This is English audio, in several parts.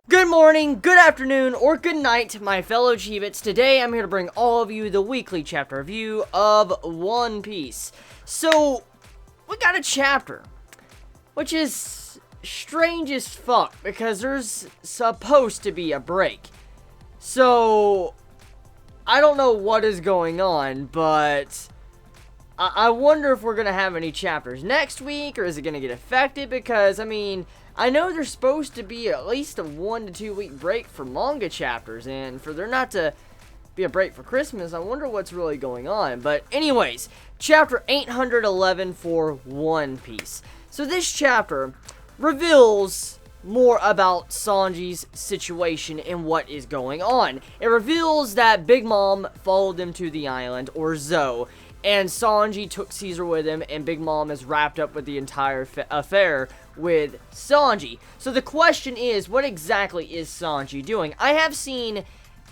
Good morning, good afternoon, or good night, my fellow Chibits. Today, I'm here to bring all of you the weekly chapter review of One Piece. So, we got a chapter, which is strange as fuck, because there's supposed to be a break. So, I don't know what is going on, but I wonder if we're going to have any chapters next week, or is it going to get affected, because, I mean, I know there's supposed to be at least a 1 to 2 week break for manga chapters, and for there not to be a break for Christmas, I wonder what's really going on. But anyways, chapter 811 for One Piece. So this chapter reveals more about Sanji's situation and what is going on. It reveals that Big Mom followed them to the island, or Zoe, and Sanji took Caesar with him, and Big Mom is wrapped up with the entire affair with Sanji. So the question is, what exactly is Sanji doing? I have seen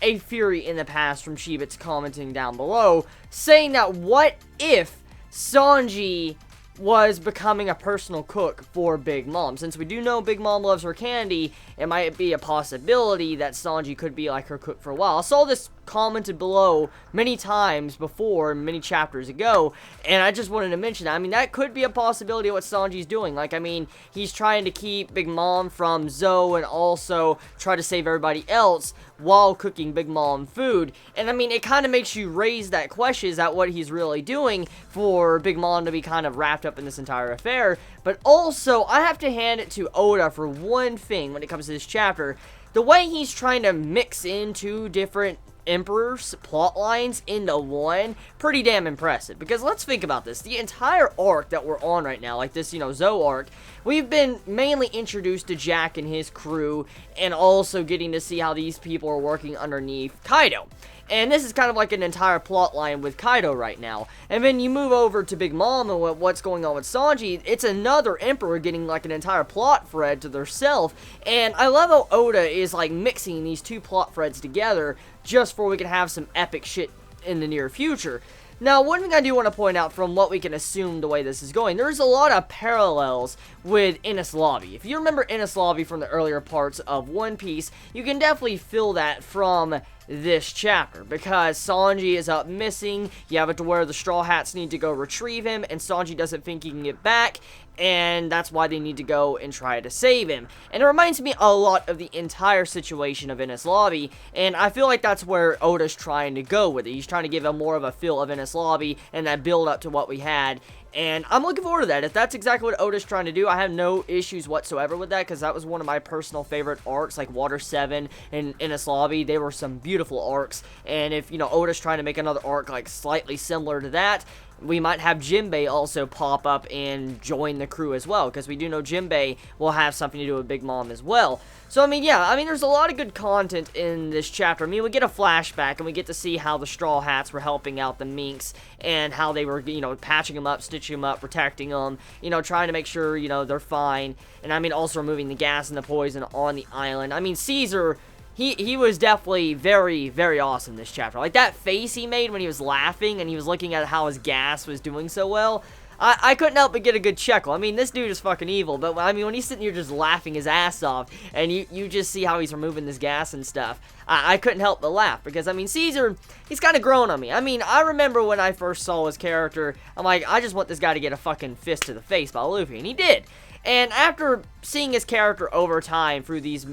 a theory in the past from Chibits commenting down below, saying that what if Sanji was becoming a personal cook for Big Mom? Since we do know Big Mom loves her candy, it might be a possibility that Sanji could be like her cook for a while. I saw this commented below many times before, many chapters ago, and I just wanted to mention that. I mean, that could be a possibility of what Sanji's doing. Like, I mean, he's trying to keep Big Mom from Zoe and also try to save everybody else while cooking Big Mom food. And I mean, it kind of makes you raise that question, is that what he's really doing for Big Mom to be kind of wrapped up in this entire affair? But also, I have to hand it to Oda for one thing when it comes to this chapter. The way he's trying to mix in two different Emperor's plot lines into one, pretty damn impressive. Because let's think about this. The entire arc that we're on right now, like this, Zoe arc, we've been mainly introduced to Jack and his crew, and also getting to see how these people are working underneath Kaido. And this is kind of like an entire plot line with Kaido right now. And then you move over to Big Mom and what's going on with Sanji. It's another Emperor getting like an entire plot thread to theirself. And I love how Oda is like mixing these two plot threads together just for we can have some epic shit in the near future. Now, one thing I do want to point out from what we can assume the way this is going, there's a lot of parallels with Enies Lobby. If you remember Enies Lobby from the earlier parts of One Piece, you can definitely feel that from this chapter, because Sanji is up missing. You have it to where the Straw Hats need to go retrieve him, and Sanji doesn't think he can get back, and that's why they need to go and try to save him. And it reminds me a lot of the entire situation of Enies Lobby, and I feel like that's where Oda's trying to go with it. He's trying to give him more of a feel of Enies Lobby and that build up to what we had. And I'm looking forward to that. If that's exactly what Oda's trying to do, I have no issues whatsoever with that, because that was one of my personal favorite arcs, like Water 7 and Enies Lobby. They were some beautiful arcs, and if, Oda's trying to make another arc, like, slightly similar to that, we might have Jinbei also pop up and join the crew as well, because we do know Jinbei will have something to do with Big Mom as well. So, there's a lot of good content in this chapter. We get a flashback, and we get to see how the Straw Hats were helping out the Minks, and how they were, patching them up, stitching them up, protecting them, trying to make sure, they're fine, and also removing the gas and the poison on the island. Caesar, he was definitely very, very awesome this chapter. Like, that face he made when he was laughing and he was looking at how his gas was doing so well, I couldn't help but get a good chuckle. This dude is fucking evil, but, when he's sitting here just laughing his ass off, and you just see how he's removing this gas and stuff, I couldn't help but laugh, because, Caesar, he's kind of grown on me. I remember when I first saw his character, I'm like, I just want this guy to get a fucking fist to the face by Luffy, and he did. And after seeing his character over time through these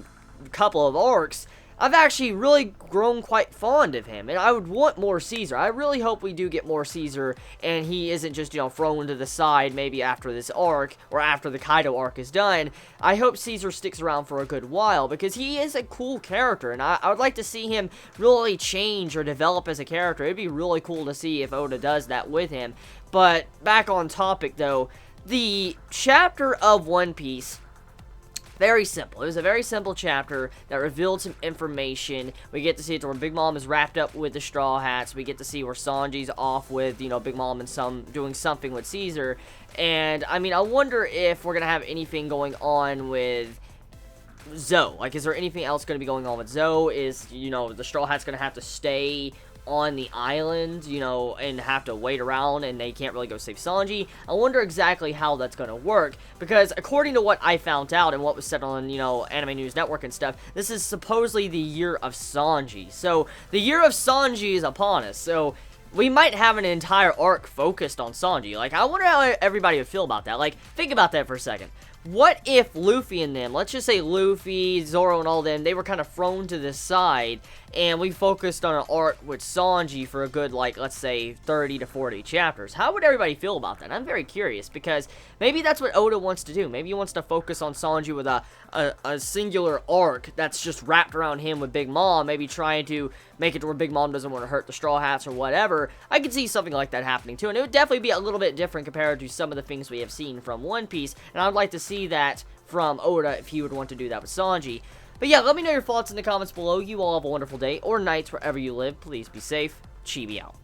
couple of arcs, I've actually really grown quite fond of him, and I would want more Caesar. I really hope we do get more Caesar, and he isn't just, thrown to the side maybe after this arc, or after the Kaido arc is done. I hope Caesar sticks around for a good while, because he is a cool character, and I would like to see him really change or develop as a character. It'd be really cool to see if Oda does that with him. But, back on topic, though, the chapter of One Piece, very simple. It was a very simple chapter that revealed some information. We get to see it where Big Mom is wrapped up with the Straw Hats. We get to see where Sanji's off with, Big Mom and doing something with Caesar. And, I wonder if we're going to have anything going on with Zoe. Like, is there anything else going to be going on with Zoe? Is, the Straw Hat's going to have to stay on the island, you know, and have to wait around and they can't really go save Sanji. I wonder exactly how that's going to work, because according to what I found out and what was said on, you know, Anime News Network and stuff, this is supposedly the year of Sanji. So, the year of Sanji is upon us, so we might have an entire arc focused on Sanji. Like, I wonder how everybody would feel about that. Like, think about that for a second. What if Luffy and them, let's just say Luffy, Zoro, and all them, they were kind of thrown to the side, and we focused on an arc with Sanji for a good, like, let's say, 30 to 40 chapters. How would everybody feel about that? I'm very curious, because maybe that's what Oda wants to do. Maybe he wants to focus on Sanji with a singular arc that's just wrapped around him with Big Mom, maybe trying to make it to where Big Mom doesn't want to hurt the Straw Hats or whatever. I could see something like that happening, too, and it would definitely be a little bit different compared to some of the things we have seen from One Piece, and I would like to see that from Oda if he would want to do that with Sanji. But yeah, let me know your thoughts in the comments below. You all have a wonderful day or nights wherever you live. Please be safe. Chibi out.